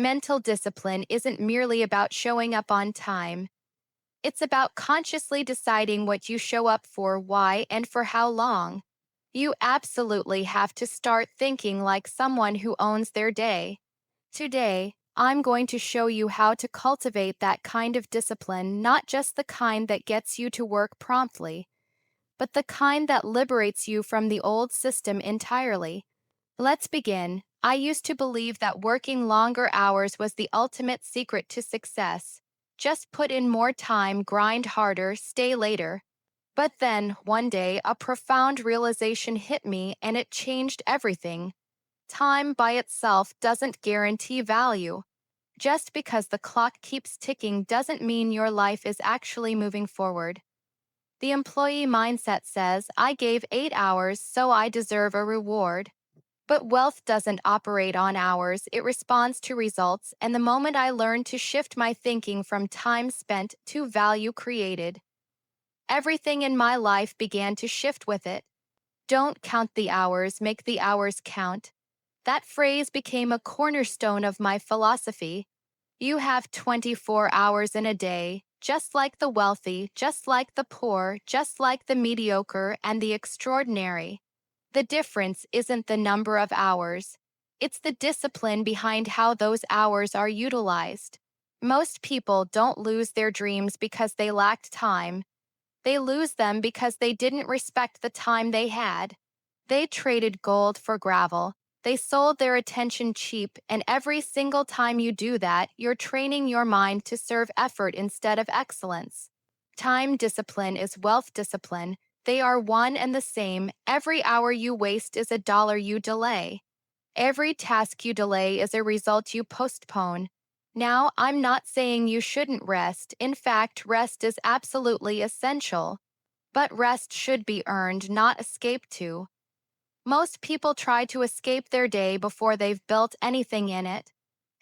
Mental discipline isn't merely about showing up on time. It's about consciously deciding what you show up for, why, and for how long. You absolutely have to start thinking like someone who owns their day. Today, I'm going to show you how to cultivate that kind of discipline, not just the kind that gets you to work promptly, but the kind that liberates you from the old system entirely. Let's begin. I used to believe that working longer hours was the ultimate secret to success. Just put in more time, grind harder, stay later. But then, one day, a profound realization hit me and it changed everything. Time by itself doesn't guarantee value. Just because the clock keeps ticking doesn't mean your life is actually moving forward. The employee mindset says, I gave 8 hours, so I deserve a reward. But wealth doesn't operate on hours, it responds to results, and the moment I learned to shift my thinking from time spent to value created, everything in my life began to shift with it. Don't count the hours, make the hours count. That phrase became a cornerstone of my philosophy. You have 24 hours in a day, just like the wealthy, just like the poor, just like the mediocre and the extraordinary. The difference isn't the number of hours. It's the discipline behind how those hours are utilized. Most people don't lose their dreams because they lacked time. They lose them because they didn't respect the time they had. They traded gold for gravel. They sold their attention cheap, and every single time you do that, you're training your mind to serve effort instead of excellence. Time discipline is wealth discipline. They are one and the same. Every hour you waste is a dollar you delay. Every task you delay is a result you postpone. Now, I'm not saying you shouldn't rest. In fact, rest is absolutely essential. But rest should be earned, not escaped to. Most people try to escape their day before they've built anything in it.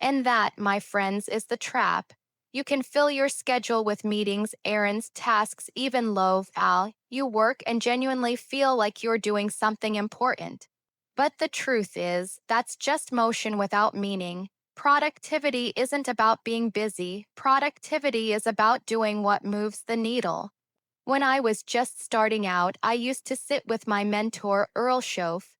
And that, my friends, is the trap. You can fill your schedule with meetings, errands, tasks, even low-val. You work and genuinely feel like you're doing something important. But the truth is, that's just motion without meaning. Productivity isn't about being busy. Productivity is about doing what moves the needle. When I was just starting out, I used to sit with my mentor, Earl Schoaf.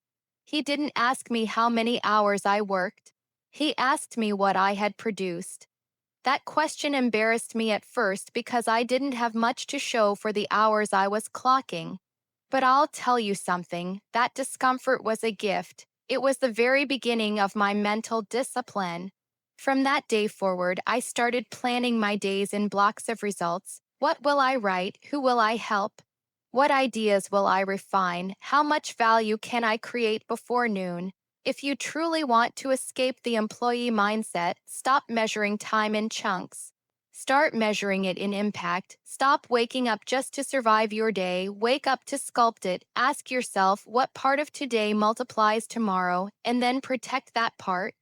He didn't ask me how many hours I worked. He asked me what I had produced. That question embarrassed me at first because I didn't have much to show for the hours I was clocking. But I'll tell you something, that discomfort was a gift. It was the very beginning of my mental discipline. From that day forward, I started planning my days in blocks of results. What will I write? Who will I help? What ideas will I refine? How much value can I create before noon? If you truly want to escape the employee mindset, stop measuring time in chunks. Start measuring it in impact. Stop waking up just to survive your day. Wake up to sculpt it. Ask yourself what part of today multiplies tomorrow, and then protect that part.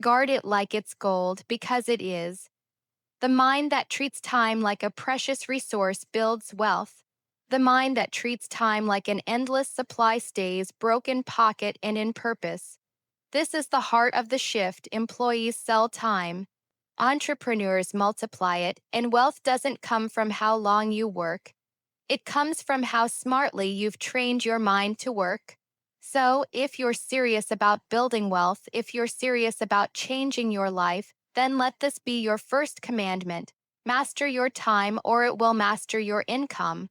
Guard it like it's gold, because it is. The mind that treats time like a precious resource builds wealth. The mind that treats time like an endless supply stays broke in pocket and in purpose. This is the heart of the shift. Employees sell time. Entrepreneurs multiply it, and wealth doesn't come from how long you work. It comes from how smartly you've trained your mind to work. So, if you're serious about building wealth, if you're serious about changing your life, then let this be your first commandment. Master your time or it will master your income.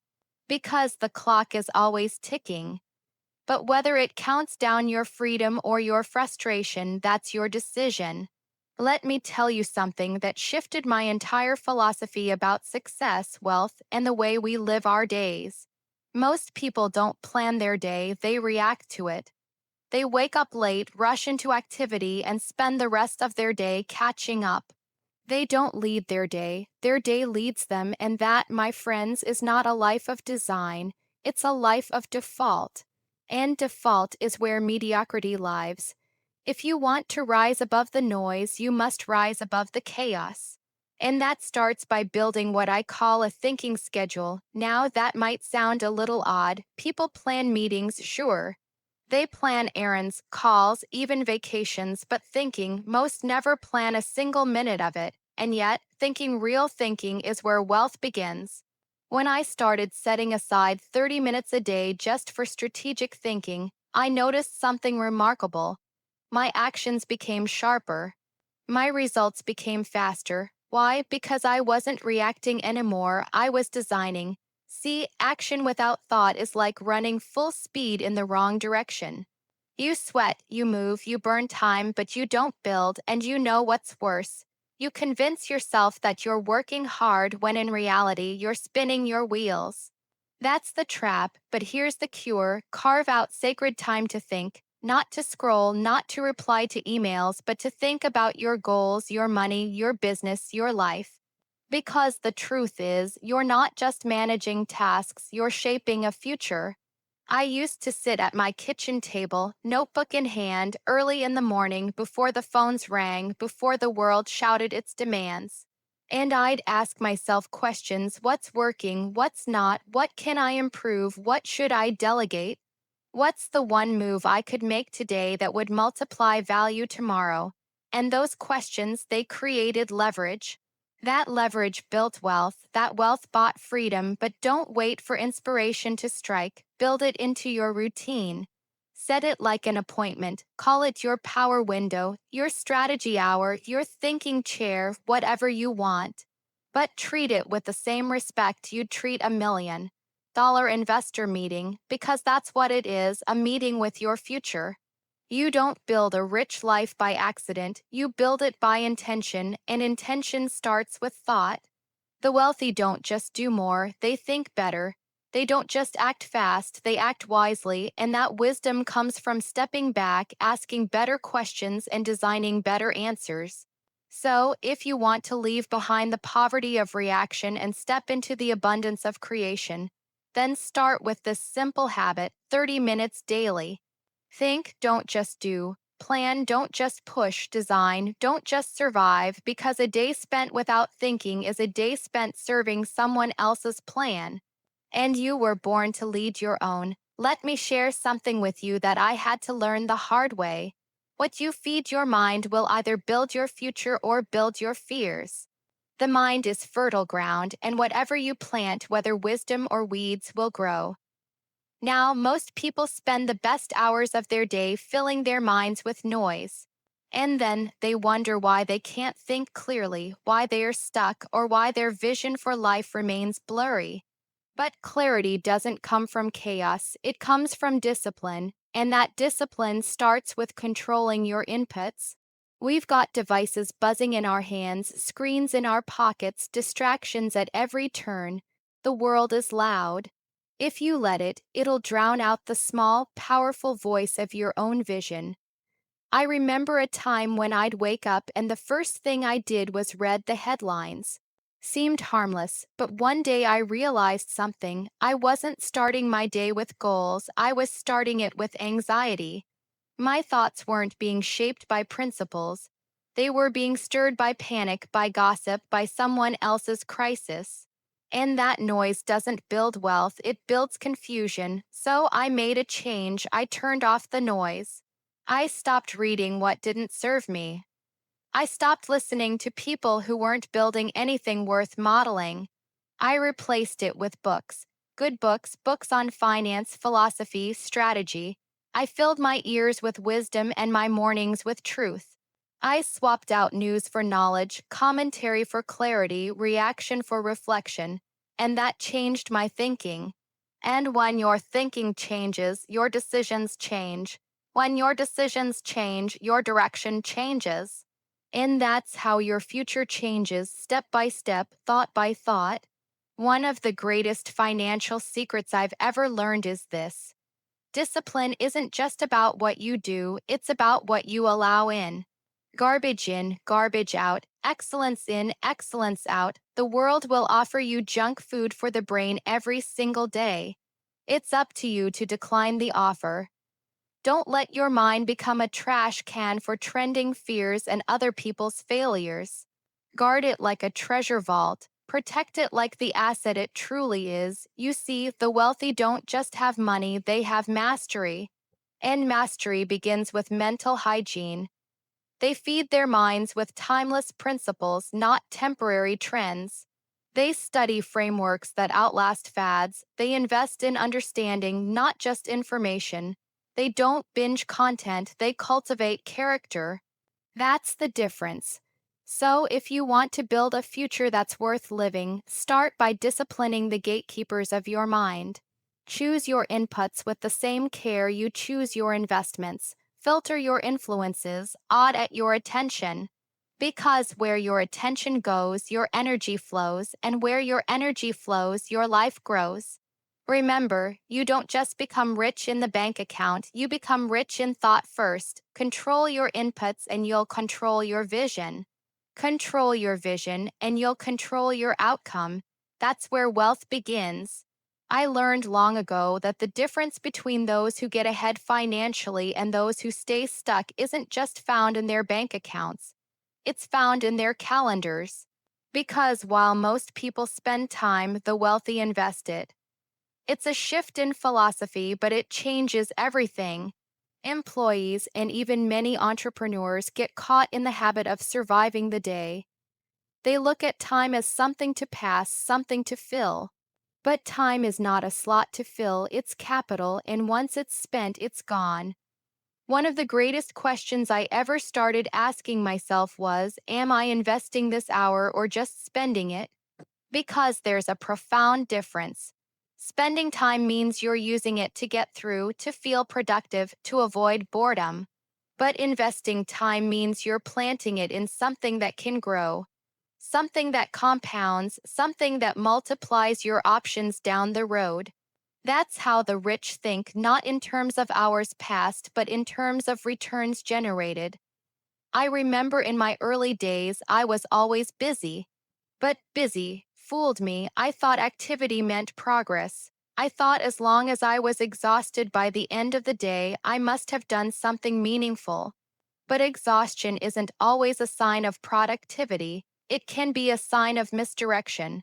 Because the clock is always ticking. But whether it counts down your freedom or your frustration, that's your decision. Let me tell you something that shifted my entire philosophy about success, wealth, and the way we live our days. Most people don't plan their day, they react to it. They wake up late, rush into activity, and spend the rest of their day catching up. They don't lead their day leads them, and that, my friends, is not a life of design, it's a life of default. And default is where mediocrity lives. If you want to rise above the noise, you must rise above the chaos. And that starts by building what I call a thinking schedule. Now, that might sound a little odd. People plan meetings, sure. They plan errands, calls, even vacations, but thinking most never plan a single minute of it. And yet, real thinking is where wealth begins. When I started setting aside 30 minutes a day just for strategic thinking, I noticed something remarkable. My actions became sharper. My results became faster. Why? Because I wasn't reacting anymore, I was designing. See, action without thought is like running full speed in the wrong direction. You sweat, you move, you burn time, but you don't build, and you know what's worse. You convince yourself that you're working hard when in reality you're spinning your wheels. That's the trap, but here's the cure: carve out sacred time to think, not to scroll, not to reply to emails, but to think about your goals, your money, your business, your life. Because the truth is, you're not just managing tasks, you're shaping a future. I used to sit at my kitchen table, notebook in hand, early in the morning, before the phones rang, before the world shouted its demands. And I'd ask myself questions: what's working, what's not, what can I improve, what should I delegate? What's the one move I could make today that would multiply value tomorrow? And those questions, they created leverage. That leverage built wealth, that wealth bought freedom, but don't wait for inspiration to strike. Build it into your routine. Set it like an appointment. Call it your power window, your strategy hour, your thinking chair, whatever you want. But treat it with the same respect you'd treat $1 million investor meeting, because that's what it is: a meeting with your future. You don't build a rich life by accident, you build it by intention, and intention starts with thought. The wealthy don't just do more, they think better. They don't just act fast, they act wisely, and that wisdom comes from stepping back, asking better questions, and designing better answers. So, if you want to leave behind the poverty of reaction and step into the abundance of creation, then start with this simple habit: 30 minutes daily. Think, don't just do. Plan, don't just push. Design, don't just survive, because a day spent without thinking is a day spent serving someone else's plan. And you were born to lead your own. Let me share something with you that I had to learn the hard way. What you feed your mind will either build your future or build your fears. The mind is fertile ground, and whatever you plant, whether wisdom or weeds, will grow. Now, most people spend the best hours of their day filling their minds with noise. And then they wonder why they can't think clearly, why they are stuck, or why their vision for life remains blurry. But clarity doesn't come from chaos, it comes from discipline, and that discipline starts with controlling your inputs. We've got devices buzzing in our hands, screens in our pockets, distractions at every turn. The world is loud. If you let it, it'll drown out the small, powerful voice of your own vision. I remember a time when I'd wake up and the first thing I did was read the headlines. Seemed harmless, but one day I realized something. I wasn't starting my day with goals, I was starting it with anxiety. My thoughts weren't being shaped by principles. They were being stirred by panic, by gossip, by someone else's crisis. And that noise doesn't build wealth, it builds confusion. So I made a change. I turned off the noise. I stopped reading what didn't serve me. I stopped listening to people who weren't building anything worth modeling. I replaced it with books. Good books, books on finance, philosophy, strategy. I filled my ears with wisdom and my mornings with truth. I swapped out news for knowledge, commentary for clarity, reaction for reflection, and that changed my thinking. And when your thinking changes, your decisions change. When your decisions change, your direction changes. And that's how your future changes, step by step, thought by thought. One of the greatest financial secrets I've ever learned is this: discipline isn't just about what you do, it's about what you allow in. Garbage in, garbage out, excellence in, excellence out. The world will offer you junk food for the brain every single day. It's up to you to decline the offer. Don't let your mind become a trash can for trending fears and other people's failures. Guard it like a treasure vault. Protect it like the asset it truly is. You see, the wealthy don't just have money, they have mastery. And mastery begins with mental hygiene. They feed their minds with timeless principles, not temporary trends. They study frameworks that outlast fads. They invest in understanding, not just information. They don't binge content, they cultivate character. That's the difference. So, if you want to build a future that's worth living, start by disciplining the gatekeepers of your mind. Choose your inputs with the same care you choose your investments. Filter your influences, audit your attention. Because where your attention goes, your energy flows, and where your energy flows, your life grows. Remember, you don't just become rich in the bank account, you become rich in thought first. Control your inputs and you'll control your vision. Control your vision and you'll control your outcome. That's where wealth begins. I learned long ago that the difference between those who get ahead financially and those who stay stuck isn't just found in their bank accounts. It's found in their calendars. Because while most people spend time, the wealthy invest it. It's a shift in philosophy, but it changes everything. Employees and even many entrepreneurs get caught in the habit of surviving the day. They look at time as something to pass, something to fill. But time is not a slot to fill, it's capital, and once it's spent, it's gone. One of the greatest questions I ever started asking myself was, am I investing this hour or just spending it? Because there's a profound difference. Spending time means you're using it to get through, to feel productive, to avoid boredom. But investing time means you're planting it in something that can grow, something that compounds, something that multiplies your options down the road. That's how the rich think, not in terms of hours passed, but in terms of returns generated. I remember in my early days, I was always busy. But busy fooled me. I thought activity meant progress. I thought as long as I was exhausted by the end of the day, I must have done something meaningful. But exhaustion isn't always a sign of productivity, it can be a sign of misdirection.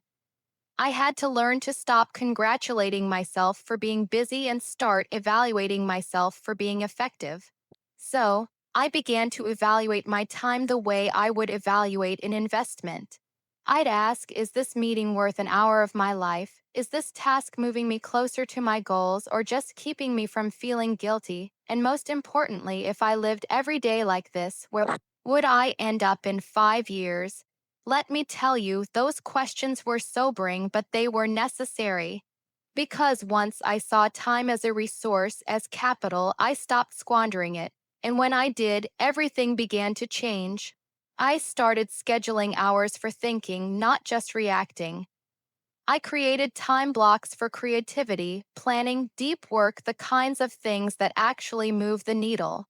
I had to learn to stop congratulating myself for being busy and start evaluating myself for being effective. So, I began to evaluate my time the way I would evaluate an investment. I'd ask, is this meeting worth an hour of my life? Is this task moving me closer to my goals or just keeping me from feeling guilty? And most importantly, if I lived every day like this, where would I end up in 5 years? Let me tell you, those questions were sobering, but they were necessary. Because once I saw time as a resource, as capital, I stopped squandering it. And when I did, everything began to change. I started scheduling hours for thinking, not just reacting. I created time blocks for creativity, planning, deep work, the kinds of things that actually move the needle.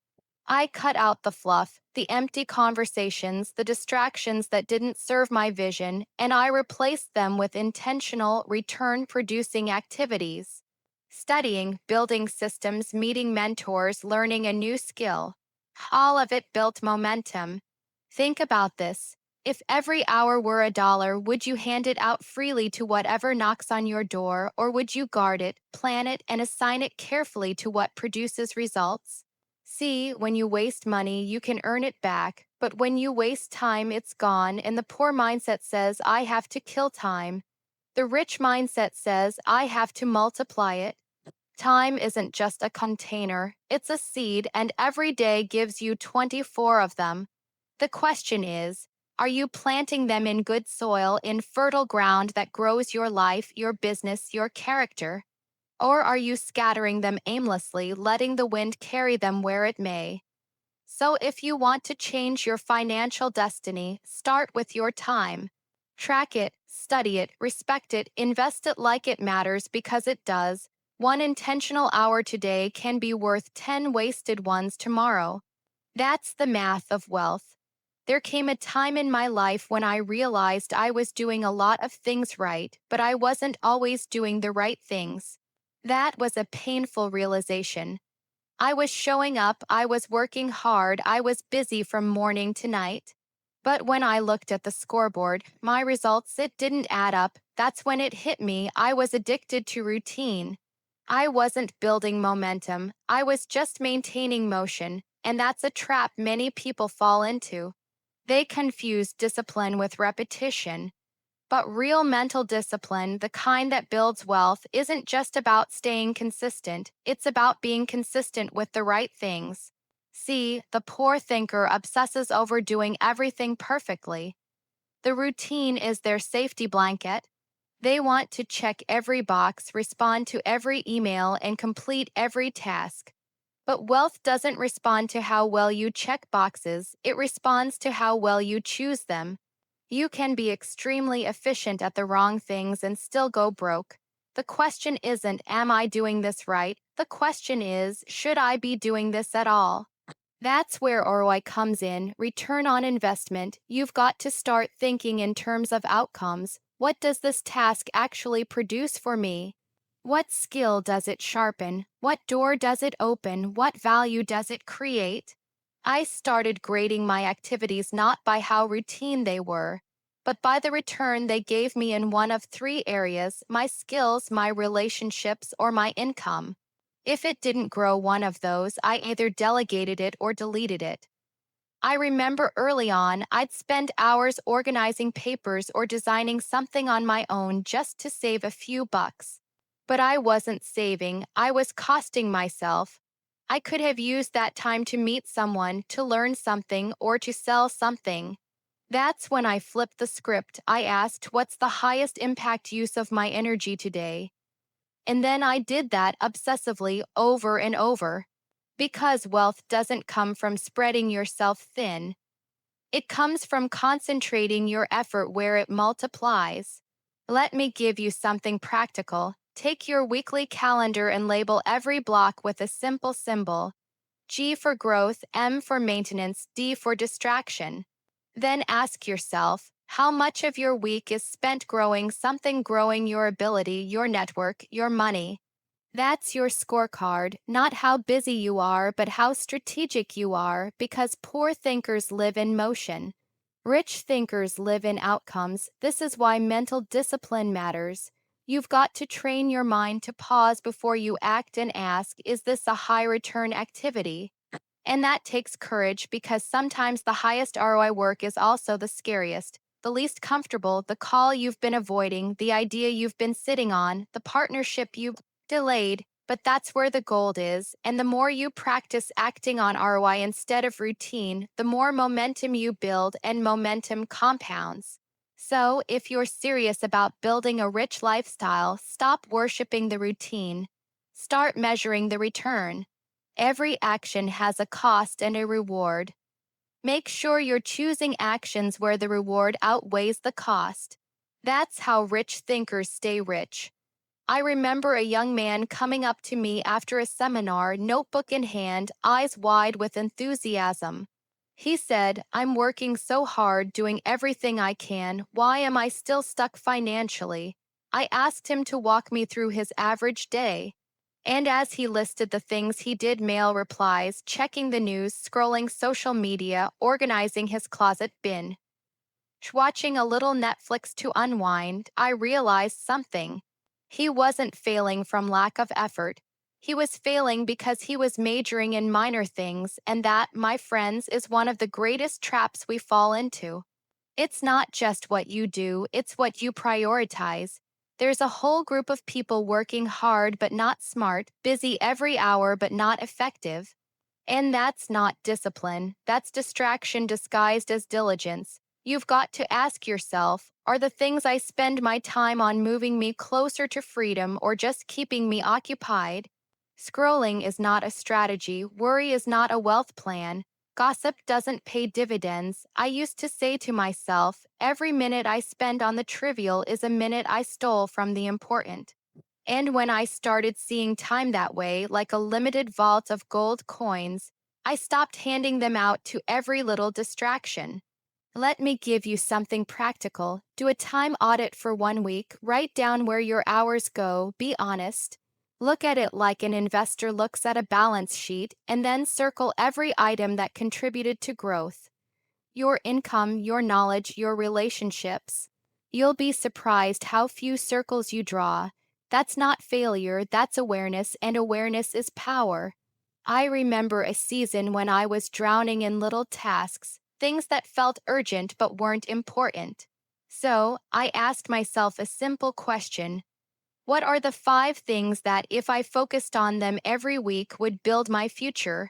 I cut out the fluff, the empty conversations, the distractions that didn't serve my vision, and I replaced them with intentional, return-producing activities. Studying, building systems, meeting mentors, learning a new skill. All of it built momentum. Think about this. If every hour were $1, would you hand it out freely to whatever knocks on your door, or would you guard it, plan it, and assign it carefully to what produces results? See, when you waste money, you can earn it back, but when you waste time, it's gone, and the poor mindset says, I have to kill time. The rich mindset says, I have to multiply it. Time isn't just a container, it's a seed, and every day gives you 24 of them. The question is, are you planting them in good soil, in fertile ground that grows your life, your business, your character? Or are you scattering them aimlessly, letting the wind carry them where it may? So if you want to change your financial destiny, start with your time. Track it, study it, respect it, invest it like it matters because it does. One intentional hour today can be worth 10 wasted ones tomorrow. That's the math of wealth. There came a time in my life when I realized I was doing a lot of things right, but I wasn't always doing the right things. That was a painful realization. I was showing up, I was working hard, I was busy from morning to night. But when I looked at the scoreboard, my results, it didn't add up. That's when it hit me, I was addicted to routine. I wasn't building momentum, I was just maintaining motion, and that's a trap many people fall into. They confuse discipline with repetition. But real mental discipline, the kind that builds wealth, isn't just about staying consistent, it's about being consistent with the right things. See, the poor thinker obsesses over doing everything perfectly. The routine is their safety blanket. They want to check every box, respond to every email, and complete every task. But wealth doesn't respond to how well you check boxes, it responds to how well you choose them. You can be extremely efficient at the wrong things and still go broke. The question isn't, am I doing this right? The question is, should I be doing this at all? That's where ROI comes in, return on investment. You've got to start thinking in terms of outcomes. What does this task actually produce for me? What skill does it sharpen? What door does it open? What value does it create? I started grading my activities not by how routine they were, but by the return they gave me in one of three areas: my skills, my relationships, or my income. If it didn't grow one of those, I either delegated it or deleted it. I remember early on, I'd spend hours organizing papers or designing something on my own just to save a few bucks. But I wasn't saving, I was costing myself. I could have used that time to meet someone, to learn something, or to sell something. That's when I flipped the script. I asked, what's the highest impact use of my energy today? And then I did that obsessively over and over. Because wealth doesn't come from spreading yourself thin, it comes from concentrating your effort where it multiplies. Let me give you something practical. Take your weekly calendar and label every block with a simple symbol: G for growth, M for maintenance, D for distraction. Then ask yourself, how much of your week is spent growing something, growing your ability, your network, your money? That's your scorecard, not how busy you are, but how strategic you are, because poor thinkers live in motion. Rich thinkers live in outcomes. This is why mental discipline matters. You've got to train your mind to pause before you act and ask, is this a high return activity? And that takes courage, because sometimes the highest ROI work is also the scariest, the least comfortable, the call you've been avoiding, the idea you've been sitting on, the partnership you've delayed. But that's where the gold is, and the more you practice acting on ROI instead of routine, the more momentum you build, and momentum compounds. So, if you're serious about building a rich lifestyle, stop worshiping the routine. Start measuring the return. Every action has a cost and a reward. Make sure you're choosing actions where the reward outweighs the cost. That's how rich thinkers stay rich. I remember a young man coming up to me after a seminar, notebook in hand, eyes wide with enthusiasm. He said, I'm working so hard, doing everything I can. Why am I still stuck financially? I asked him to walk me through his average day. And as he listed the things he did, mail replies, checking the news, scrolling social media, organizing his closet bin, watching a little Netflix to unwind, I realized something. He wasn't failing from lack of effort. He was failing because he was majoring in minor things, and that, my friends, is one of the greatest traps we fall into. It's not just what you do, it's what you prioritize. There's a whole group of people working hard but not smart, busy every hour but not effective. And that's not discipline, that's distraction disguised as diligence. You've got to ask yourself, are the things I spend my time on moving me closer to freedom or just keeping me occupied? Scrolling is not a strategy, worry is not a wealth plan, gossip doesn't pay dividends. I used to say to myself, every minute I spend on the trivial is a minute I stole from the important. And when I started seeing time that way, like a limited vault of gold coins, I stopped handing them out to every little distraction. Let me give you something practical. Do a time audit for 1 week, write down where your hours go, be honest. Look at it like an investor looks at a balance sheet, and then circle every item that contributed to growth: your income, your knowledge, your relationships. You'll be surprised how few circles you draw. That's not failure, that's awareness, and awareness is power. I remember a season when I was drowning in little tasks, things that felt urgent but weren't important. So, I asked myself a simple question: what are the 5 things that, if I focused on them every week, would build my future?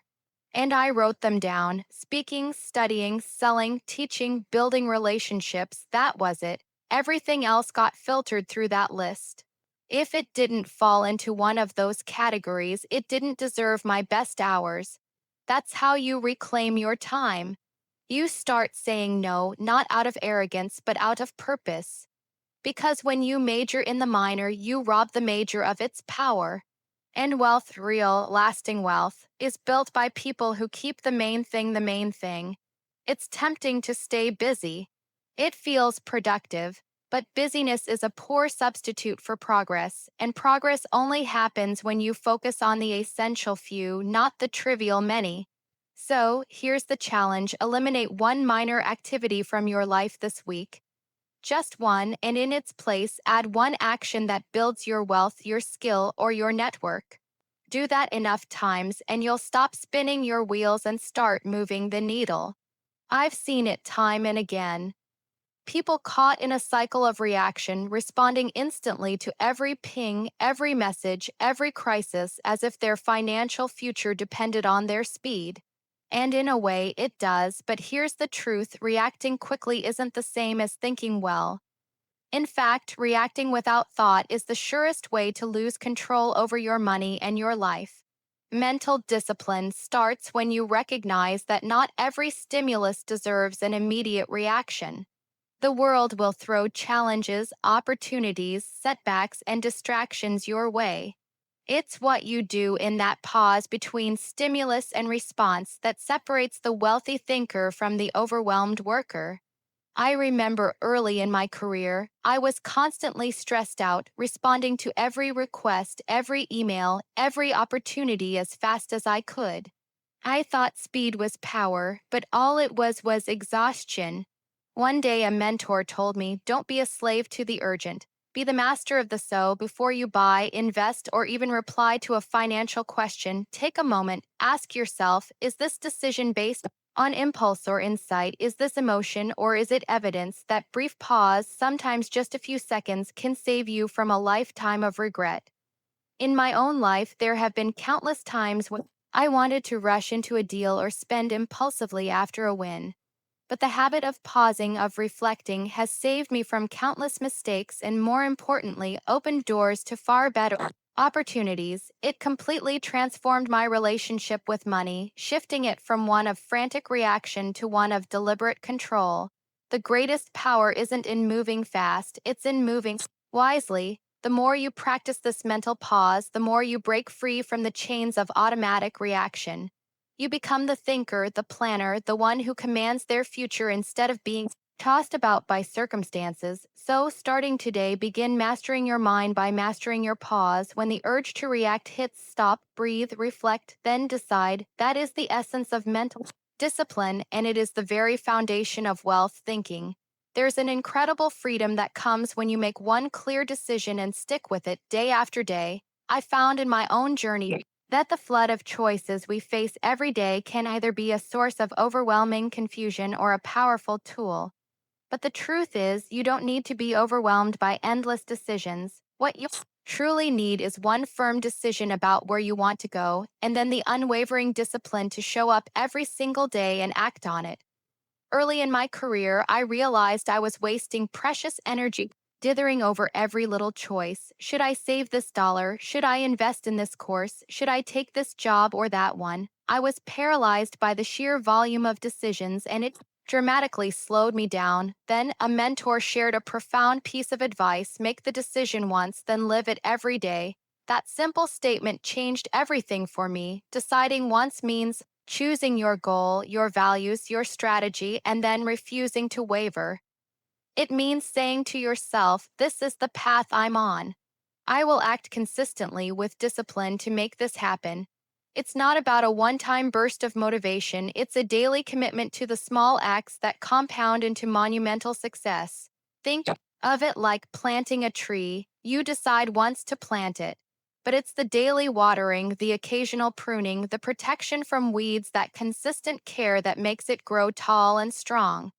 And I wrote them down: speaking, studying, selling, teaching, building relationships. That was it. Everything else got filtered through that list. If it didn't fall into one of those categories, it didn't deserve my best hours. That's how you reclaim your time. You start saying no, not out of arrogance, but out of purpose. Because when you major in the minor, you rob the major of its power. And wealth, real, lasting wealth, is built by people who keep the main thing the main thing. It's tempting to stay busy. It feels productive, but busyness is a poor substitute for progress, and progress only happens when you focus on the essential few, not the trivial many. So, here's the challenge: eliminate one minor activity from your life this week. Just one, and in its place, add one action that builds your wealth, your skill, or your network. Do that enough times, and you'll stop spinning your wheels and start moving the needle. I've seen it time and again. People caught in a cycle of reaction, responding instantly to every ping, every message, every crisis, as if their financial future depended on their speed. And in a way, it does, but here's the truth: reacting quickly isn't the same as thinking well. In fact, reacting without thought is the surest way to lose control over your money and your life. Mental discipline starts when you recognize that not every stimulus deserves an immediate reaction. The world will throw challenges, opportunities, setbacks, and distractions your way. It's what you do in that pause between stimulus and response that separates the wealthy thinker from the overwhelmed worker. I remember early in my career, I was constantly stressed out, responding to every request, every email, every opportunity as fast as I could. I thought speed was power, but all it was exhaustion. One day, a mentor told me, "Don't be a slave to the urgent. Be the master of the so." Before you buy, invest, or even reply to a financial question, take a moment, ask yourself, is this decision based on impulse or insight? Is this emotion or is it evidence? That brief pause, sometimes just a few seconds, can save you from a lifetime of regret. In my own life, there have been countless times when I wanted to rush into a deal or spend impulsively after a win. But the habit of pausing, of reflecting, has saved me from countless mistakes and, more importantly, opened doors to far better opportunities. It completely transformed my relationship with money, shifting it from one of frantic reaction to one of deliberate control. The greatest power isn't in moving fast, it's in moving wisely. The more you practice this mental pause, the more you break free from the chains of automatic reaction. You become the thinker, the planner, the one who commands their future instead of being tossed about by circumstances. So, starting today, begin mastering your mind by mastering your pause. When the urge to react hits, stop, breathe, reflect, then decide. That is the essence of mental discipline, and it is the very foundation of wealth thinking. There's an incredible freedom that comes when you make one clear decision and stick with it day after day. I found in my own journey that the flood of choices we face every day can either be a source of overwhelming confusion or a powerful tool. But the truth is, you don't need to be overwhelmed by endless decisions. What you truly need is one firm decision about where you want to go, and then the unwavering discipline to show up every single day and act on it. Early in my career, I realized I was wasting precious energy dithering over every little choice. Should I save this dollar? Should I invest in this course? Should I take this job or that one? I was paralyzed by the sheer volume of decisions, and it dramatically slowed me down. Then a mentor shared a profound piece of advice: make the decision once, then live it every day. That simple statement changed everything for me. Deciding once means choosing your goal, your values, your strategy, and then refusing to waver. It means saying to yourself, this is the path I'm on. I will act consistently with discipline to make this happen. It's not about a one-time burst of motivation, it's a daily commitment to the small acts that compound into monumental success. Think of it like planting a tree. You decide once to plant it. But it's the daily watering, the occasional pruning, the protection from weeds, that consistent care that makes it grow tall and strong.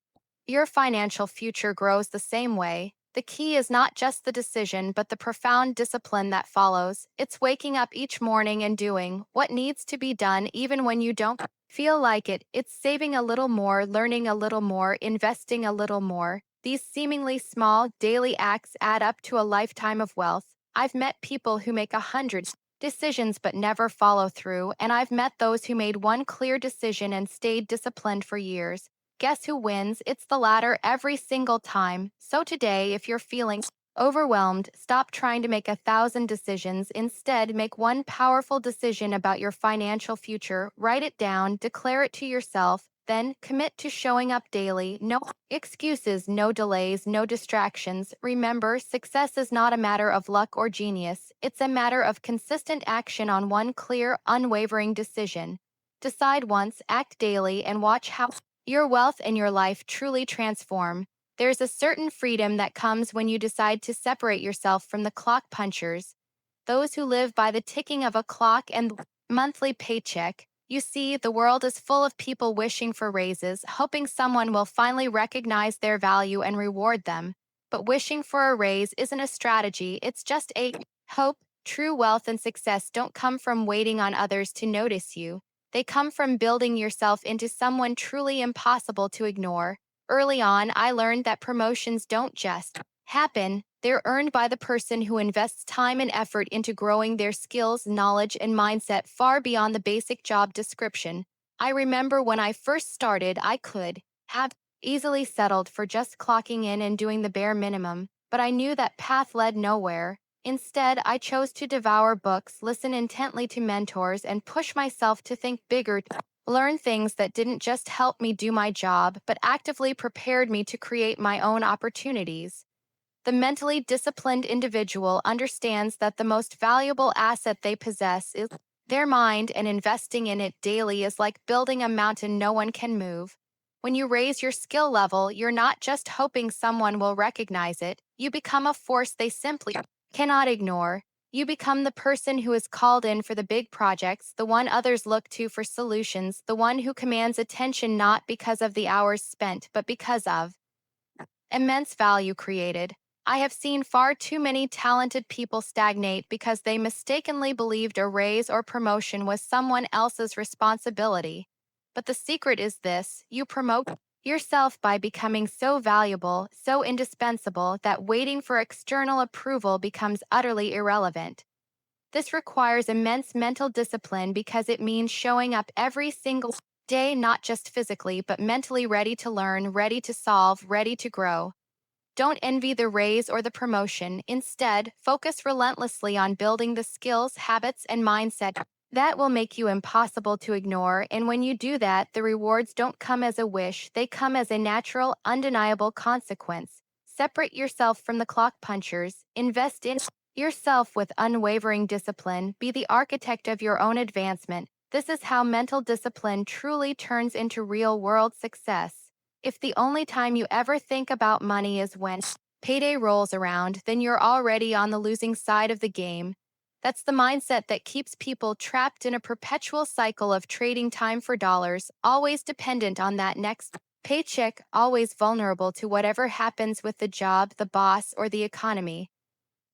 Your financial future grows the same way. The key is not just the decision, but the profound discipline that follows. It's waking up each morning and doing what needs to be done even when you don't feel like it. It's saving a little more, learning a little more, investing a little more. These seemingly small daily acts add up to a lifetime of wealth. I've met people who make 100 decisions but never follow through, and I've met those who made one clear decision and stayed disciplined for years. Guess who wins? It's the latter every single time. So today, if you're feeling overwhelmed, stop trying to make 1,000 decisions. Instead, make one powerful decision about your financial future. Write it down, declare it to yourself, then commit to showing up daily. No excuses, no delays, no distractions. Remember, success is not a matter of luck or genius. It's a matter of consistent action on one clear, unwavering decision. Decide once, act daily, and watch how your wealth and your life truly transform. There's a certain freedom that comes when you decide to separate yourself from the clock punchers, those who live by the ticking of a clock and monthly paycheck. You see, the world is full of people wishing for raises, hoping someone will finally recognize their value and reward them. But wishing for a raise isn't a strategy, it's just a hope. True wealth and success don't come from waiting on others to notice you. They come from building yourself into someone truly impossible to ignore. Early on, I learned that promotions don't just happen, they're earned by the person who invests time and effort into growing their skills, knowledge, and mindset far beyond the basic job description. I remember when I first started, I could have easily settled for just clocking in and doing the bare minimum, but I knew that path led nowhere. Instead, I chose to devour books, listen intently to mentors, and push myself to think bigger, learn things that didn't just help me do my job, but actively prepared me to create my own opportunities. The mentally disciplined individual understands that the most valuable asset they possess is their mind, and investing in it daily is like building a mountain no one can move. When you raise your skill level, you're not just hoping someone will recognize it, you become a force they simply cannot ignore. You become the person who is called in for the big projects, the one others look to for solutions, the one who commands attention not because of the hours spent, but because of immense value created. I have seen far too many talented people stagnate because they mistakenly believed a raise or promotion was someone else's responsibility. But the secret is this: you promote yourself by becoming so valuable, so indispensable, that waiting for external approval becomes utterly irrelevant. This requires immense mental discipline because it means showing up every single day, not just physically, but mentally, ready to learn, ready to solve, ready to grow. Don't envy the raise or the promotion. Instead, focus relentlessly on building the skills, habits, and mindset that will make you impossible to ignore. And when you do that, the rewards don't come as a wish, they come as a natural, undeniable consequence. Separate yourself from the clock punchers, invest in yourself with unwavering discipline, be the architect of your own advancement. This is how mental discipline truly turns into real world success. If the only time you ever think about money is when payday rolls around, then you're already on the losing side of the game. That's the mindset that keeps people trapped in a perpetual cycle of trading time for dollars, always dependent on that next paycheck, always vulnerable to whatever happens with the job, the boss, or the economy.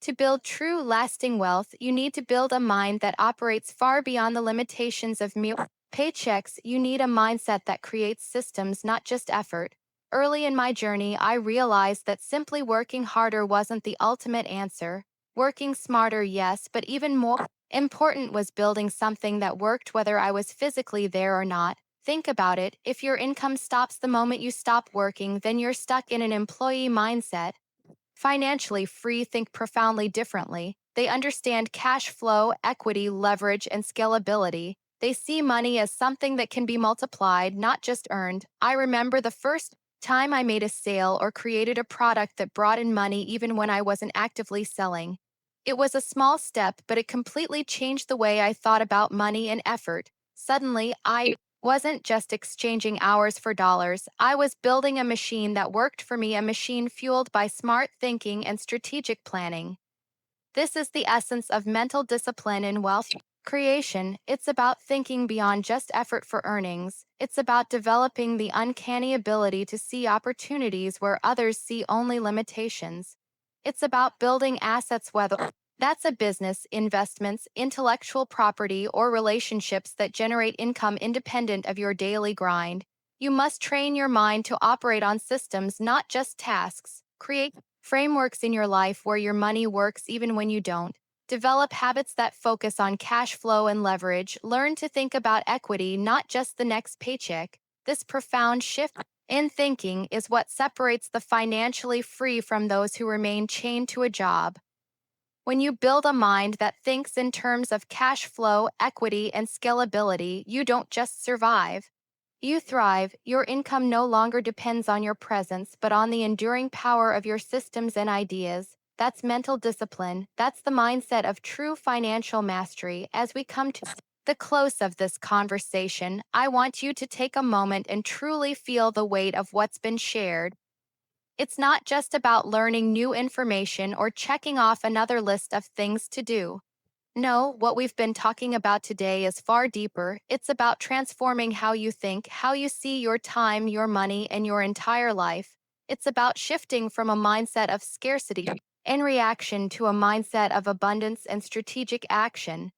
To build true, lasting wealth, you need to build a mind that operates far beyond the limitations of mere paychecks. You need a mindset that creates systems, not just effort. Early in my journey, I realized that simply working harder wasn't the ultimate answer. Working smarter, yes, but even more important was building something that worked whether I was physically there or not. Think about it: if your income stops the moment you stop working, then you're stuck in an employee mindset. Financially free think profoundly differently. They understand cash flow, equity, leverage, and scalability. They see money as something that can be multiplied, not just earned. I remember the first time I made a sale or created a product that brought in money even when I wasn't actively selling. It was a small step, but it completely changed the way I thought about money and effort. Suddenly, I wasn't just exchanging hours for dollars. I was building a machine that worked for me, a machine fueled by smart thinking and strategic planning. This is the essence of mental discipline in wealth creation. It's about thinking beyond just effort for earnings. It's about developing the uncanny ability to see opportunities where others see only limitations. It's about building assets, whether that's a business, investments, intellectual property, or relationships that generate income independent of your daily grind. You must train your mind to operate on systems, not just tasks. Create frameworks in your life where your money works even when you don't. Develop habits that focus on cash flow and leverage. Learn to think about equity, not just the next paycheck. This profound shift in thinking is what separates the financially free from those who remain chained to a job. When you build a mind that thinks in terms of cash flow, equity, and scalability, you don't just survive. You thrive. Your income no longer depends on your presence, but on the enduring power of your systems and ideas. That's mental discipline. That's the mindset of true financial mastery. As we come to the close of this conversation, I want you to take a moment and truly feel the weight of what's been shared. It's not just about learning new information or checking off another list of things to do. No, what we've been talking about today is far deeper. It's about transforming how you think, how you see your time, your money, and your entire life. It's about shifting from a mindset of scarcity in reaction to a mindset of abundance and strategic action.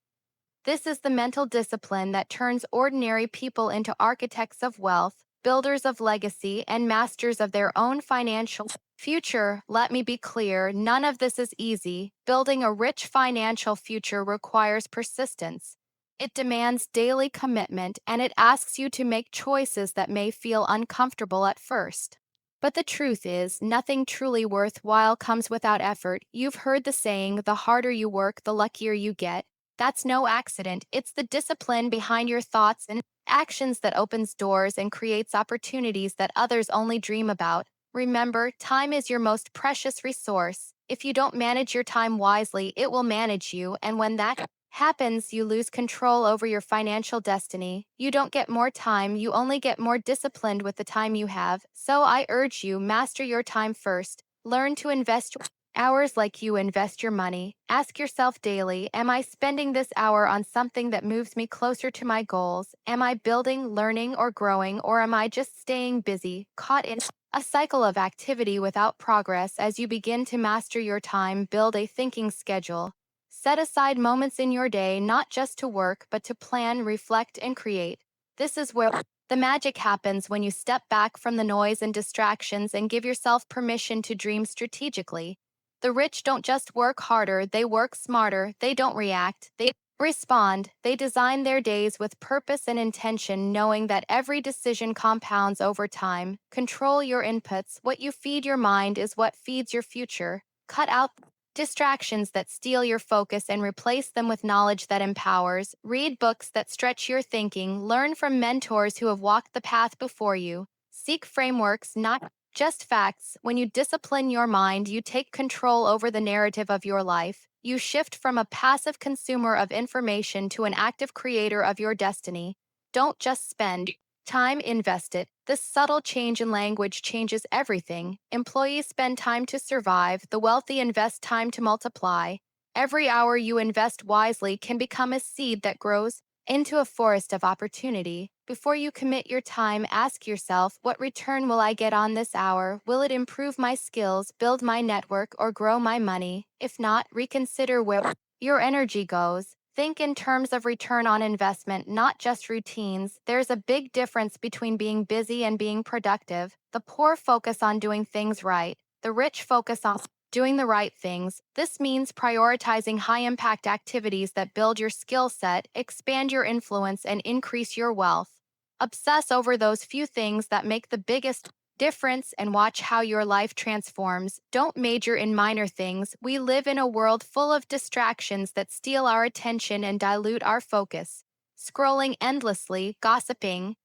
This is the mental discipline that turns ordinary people into architects of wealth, builders of legacy, and masters of their own financial future. Let me be clear, none of this is easy. Building a rich financial future requires persistence. It demands daily commitment, and it asks you to make choices that may feel uncomfortable at first. But the truth is, nothing truly worthwhile comes without effort. You've heard the saying, the harder you work, the luckier you get. That's no accident. It's the discipline behind your thoughts and actions that opens doors and creates opportunities that others only dream about. Remember, time is your most precious resource. If you don't manage your time wisely, it will manage you, and when that happens, you lose control over your financial destiny. You don't get more time, you only get more disciplined with the time you have. So I urge you, master your time first. Learn to invest hours like you invest your money. Ask yourself daily, am I spending this hour on something that moves me closer to my goals? Am I building, learning, or growing, or am I just staying busy, caught in a cycle of activity without progress? As you begin to master your time, build a thinking schedule. Set aside moments in your day not just to work, but to plan, reflect, and create. This is where the magic happens, when you step back from the noise and distractions and give yourself permission to dream strategically. The rich don't just work harder, they work smarter. They don't react, they respond. They design their days with purpose and intention, knowing that every decision compounds over time. Control your inputs. What you feed your mind is what feeds your future. Cut out distractions that steal your focus and replace them with knowledge that empowers. Read books that stretch your thinking. Learn from mentors who have walked the path before you. Seek frameworks, not just facts. When you discipline your mind, you take control over the narrative of your life. You shift from a passive consumer of information to an active creator of your destiny. Don't just spend time, invest it. This subtle change in language changes everything. Employees spend time to survive, the wealthy invest time to multiply. Every hour you invest wisely can become a seed that grows into a forest of opportunity. Before you commit your time, ask yourself, what return will I get on this hour? Will it improve my skills, build my network, or grow my money? If not, reconsider where your energy goes. Think in terms of return on investment, not just routines. There's a big difference between being busy and being productive. The poor focus on doing things right. The rich focus on doing the right things. This means prioritizing high-impact activities that build your skill set, expand your influence, and increase your wealth. Obsess over those few things that make the biggest difference and watch how your life transforms. Don't major in minor things. We live in a world full of distractions that steal our attention and dilute our focus. Scrolling endlessly, gossiping,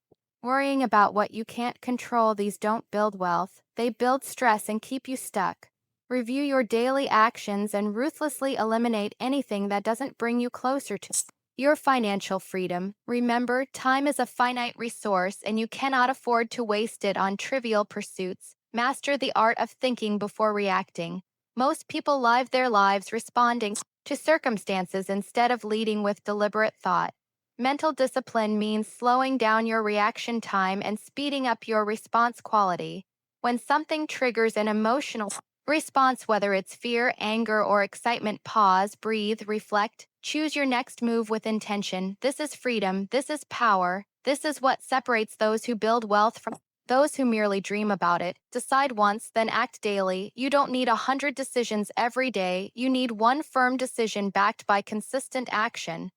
worrying about what you can't control, these don't build wealth. They build stress and keep you stuck. Review your daily actions and ruthlessly eliminate anything that doesn't bring you closer to Your financial freedom. Remember, time is a finite resource and you cannot afford to waste it on trivial pursuits. Master the art of thinking before reacting. Most people live their lives responding to circumstances instead of leading with deliberate thought. Mental discipline means slowing down your reaction time and speeding up your response quality. When something triggers an emotional response, whether it's fear, anger, or excitement, pause, breathe, reflect, choose your next move with intention. This is freedom, this is power, this is what separates those who build wealth from those who merely dream about it. Decide once, then act daily. You don't need 100 decisions every day, you need one firm decision backed by consistent action.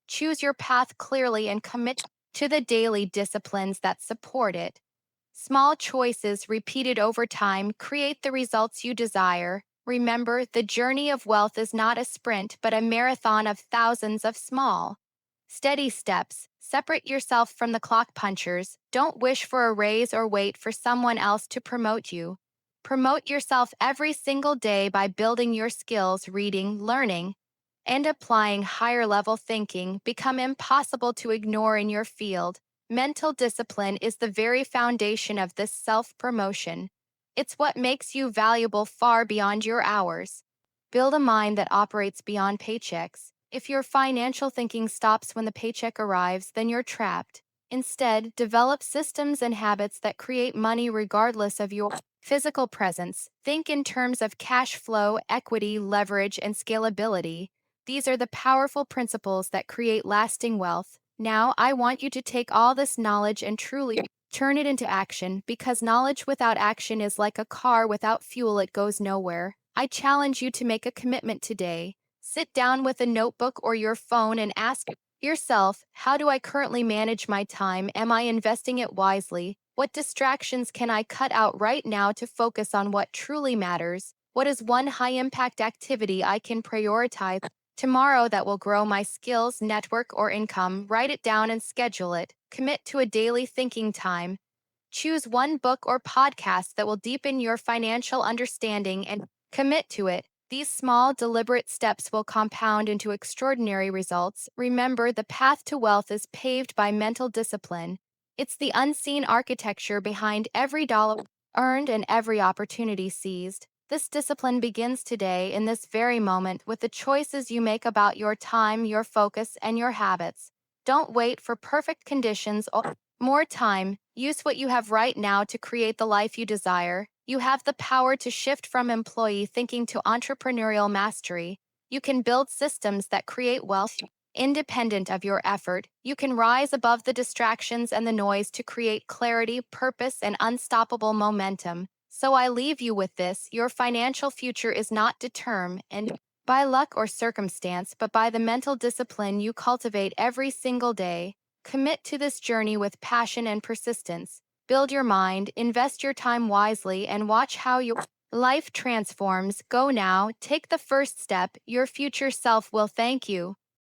Choose your path clearly and commit to the daily disciplines that support it. Small choices repeated over time create the results you desire. Remember, the journey of wealth is not a sprint but a marathon of thousands of small, steady steps. Separate yourself from the clock punchers. Don't wish for a raise or wait for someone else to promote you. Promote yourself every single day by building your skills, reading, learning, and applying higher level thinking become impossible to ignore in your field. Mental discipline is the very foundation of this self-promotion. It's what makes you valuable far beyond your hours. Build a mind that operates beyond paychecks. If your financial thinking stops when the paycheck arrives, then you're trapped. Instead, develop systems and habits that create money regardless of your physical presence. Think in terms of cash flow, equity, leverage, and scalability. These are the powerful principles that create lasting wealth. Now, I want you to take all this knowledge and truly turn it into action, because knowledge without action is like a car without fuel, it goes nowhere. I challenge you to make a commitment today. Sit down with a notebook or your phone and ask yourself, how do I currently manage my time? Am I investing it wisely? What distractions can I cut out right now to focus on what truly matters? What is one high-impact activity I can prioritize tomorrow that will grow my skills, network, or income? Write it down and schedule it. Commit to a daily thinking time. Choose one book or podcast that will deepen your financial understanding and commit to it. These small, deliberate steps will compound into extraordinary results. Remember, the path to wealth is paved by mental discipline. It's the unseen architecture behind every dollar earned and every opportunity seized. This discipline begins today, in this very moment, with the choices you make about your time, your focus, and your habits. Don't wait for perfect conditions or more time. Use what you have right now to create the life you desire. You have the power to shift from employee thinking to entrepreneurial mastery. You can build systems that create wealth independent of your effort. You can rise above the distractions and the noise to create clarity, purpose, and unstoppable momentum. So I leave you with this: your financial future is not determined by luck or circumstance, but by the mental discipline you cultivate every single day. Commit to this journey with passion and persistence. Build your mind, invest your time wisely, and watch how your life transforms. Go now, take the first step. Your future self will thank you.